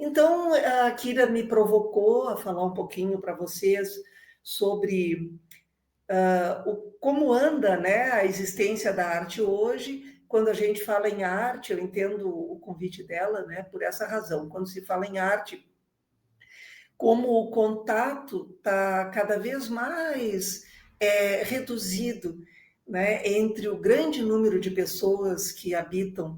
Então, a Kira me provocou a falar um pouquinho para vocês sobre como anda, né, a existência da arte hoje. Quando a gente fala em arte, eu entendo o convite dela, né, por essa razão. Quando se fala em arte, como o contato está cada vez mais reduzido, né, entre o grande número de pessoas que habitam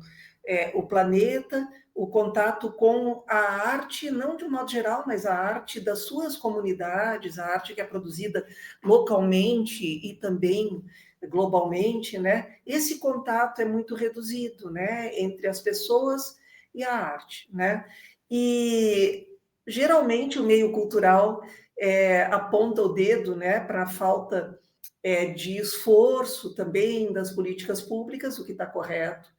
o planeta, o contato com a arte, não de um modo geral, mas a arte das suas comunidades, a arte que é produzida localmente e também globalmente, né? Esse contato é muito reduzido, né, entre as pessoas e a arte, né? E geralmente o meio cultural aponta o dedo, né, para a falta de esforço também das políticas públicas, o que está correto,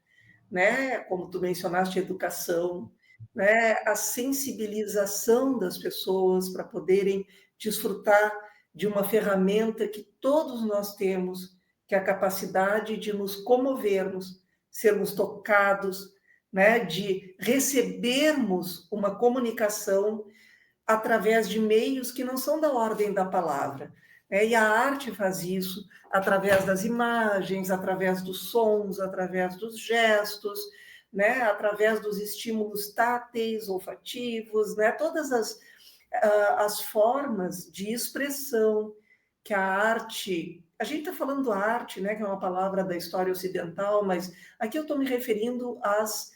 né? Como tu mencionaste, educação, né? A sensibilização das pessoas para poderem desfrutar de uma ferramenta que todos nós temos, que é a capacidade de nos comovermos, sermos tocados, né? De recebermos uma comunicação através de meios que não são da ordem da palavra. E a arte faz isso através das imagens, através dos sons, através dos gestos, né? Através dos estímulos táteis, olfativos, né? Todas as formas de expressão que a arte... A gente está falando arte, né, que é uma palavra da história ocidental, mas aqui eu estou me referindo às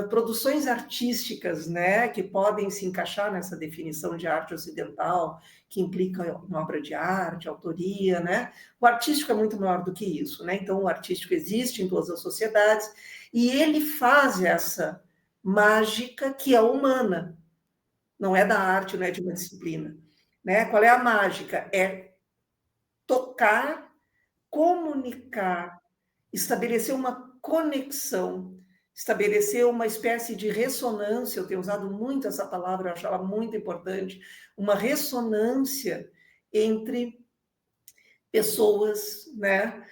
produções artísticas, né, que podem se encaixar nessa definição de arte ocidental, que implica em obra de arte, autoria, né? O artístico é muito maior do que isso, né? Então, o artístico existe em todas as sociedades e ele faz essa mágica que é humana, não é da arte, não é de uma disciplina, né? Qual é a mágica? É tocar, comunicar, estabelecer uma conexão, estabelecer uma espécie de ressonância. Eu tenho usado muito essa palavra, eu acho ela muito importante, uma ressonância entre pessoas, né?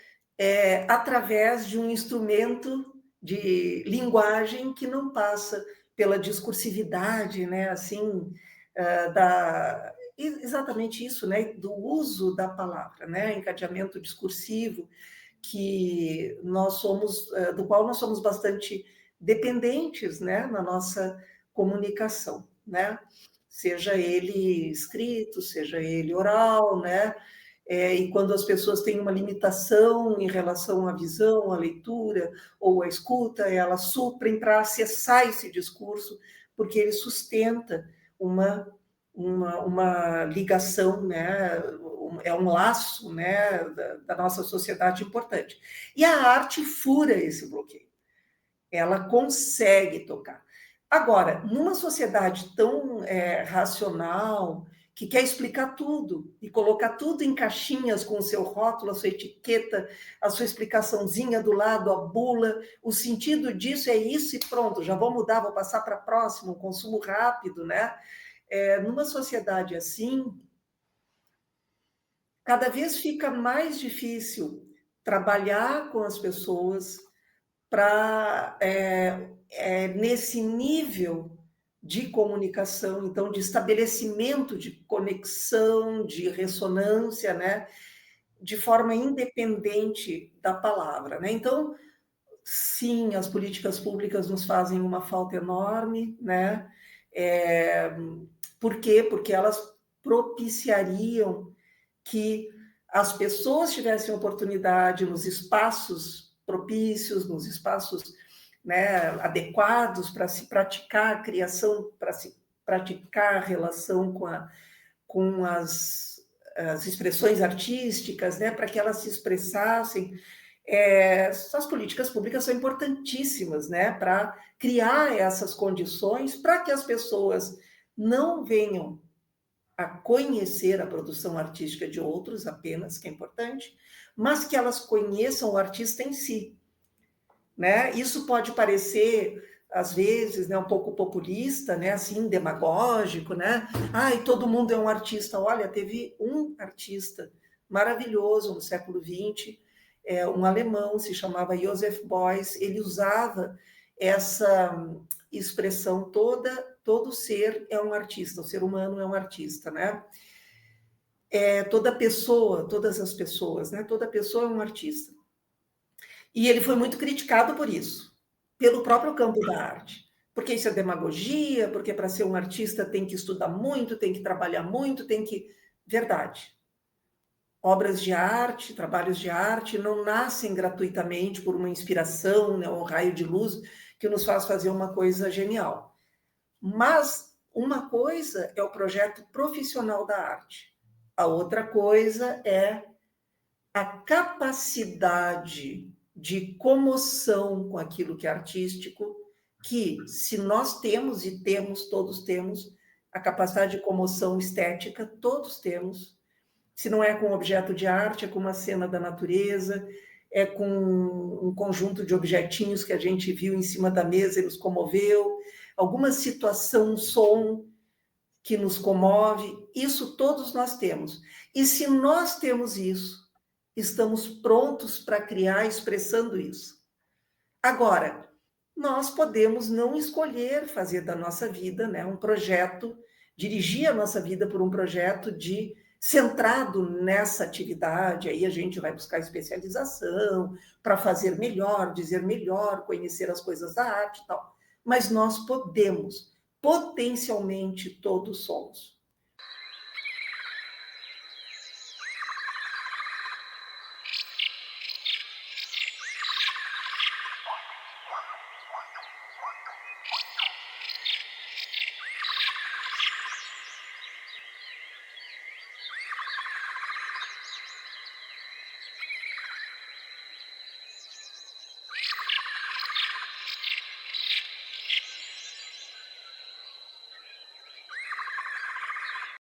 Através de um instrumento de linguagem que não passa pela discursividade, né? Assim, exatamente isso, né? Do uso da palavra, né? Encadeamento discursivo, que nós somos, do qual nós somos bastante dependentes, né, na nossa comunicação, né? Seja ele escrito, seja ele oral, né? E quando as pessoas têm uma limitação em relação à visão, à leitura ou à escuta, elas suprem para acessar esse discurso, porque ele sustenta uma ligação, né? É um laço, né, da nossa sociedade importante. E a arte fura esse bloqueio. Ela consegue tocar. Agora, numa sociedade tão racional, que quer explicar tudo e colocar tudo em caixinhas com o seu rótulo, a sua etiqueta, a sua explicaçãozinha do lado, a bula, o sentido disso é isso e pronto, já vou mudar, vou passar para próximo, um consumo rápido, né? Numa sociedade assim, cada vez fica mais difícil trabalhar com as pessoas para nesse nível de comunicação, então de estabelecimento de conexão, de ressonância, né, de forma independente da palavra, né? Então, sim, as políticas públicas nos fazem uma falta enorme, né? Por quê? Porque elas propiciariam que as pessoas tivessem oportunidade nos espaços propícios, nos espaços, né, adequados para se praticar a criação, para se praticar a relação com as expressões artísticas, né, para que elas se expressassem. As políticas públicas são importantíssimas, né, para criar essas condições para que as pessoas não venham a conhecer a produção artística de outros apenas, que é importante, mas que elas conheçam o artista em si, né? Isso pode parecer às vezes, né, um pouco populista, né, assim, demagógico, né? Ai, todo mundo é um artista. Olha, teve um artista maravilhoso no século XX, um alemão, se chamava Joseph Beuys, ele usava essa expressão todo ser é um artista, o ser humano é um artista, né? Toda pessoa, todas as pessoas, né? Toda pessoa é um artista. E ele foi muito criticado por isso, pelo próprio campo da arte. Porque isso é demagogia, porque para ser um artista tem que estudar muito, tem que trabalhar muito, tem que. Verdade. Obras de arte, trabalhos de arte não nascem gratuitamente por uma inspiração, né, um raio de luz que nos faz fazer uma coisa genial. Mas uma coisa é o projeto profissional da arte. A outra coisa é a capacidade de comoção com aquilo que é artístico, que se nós temos, e temos, todos temos, a capacidade de comoção estética, todos temos. Se não é com um objeto de arte, é com uma cena da natureza, é com um conjunto de objetinhos que a gente viu em cima da mesa e nos comoveu, alguma situação, um som que nos comove, isso todos nós temos. E se nós temos isso, estamos prontos para criar expressando isso. Agora, nós podemos não escolher fazer da nossa vida, né, um projeto, dirigir a nossa vida por um projeto de centrado nessa atividade, aí a gente vai buscar especialização para fazer melhor, dizer melhor, conhecer as coisas da arte e tal. Mas nós podemos, potencialmente todos somos.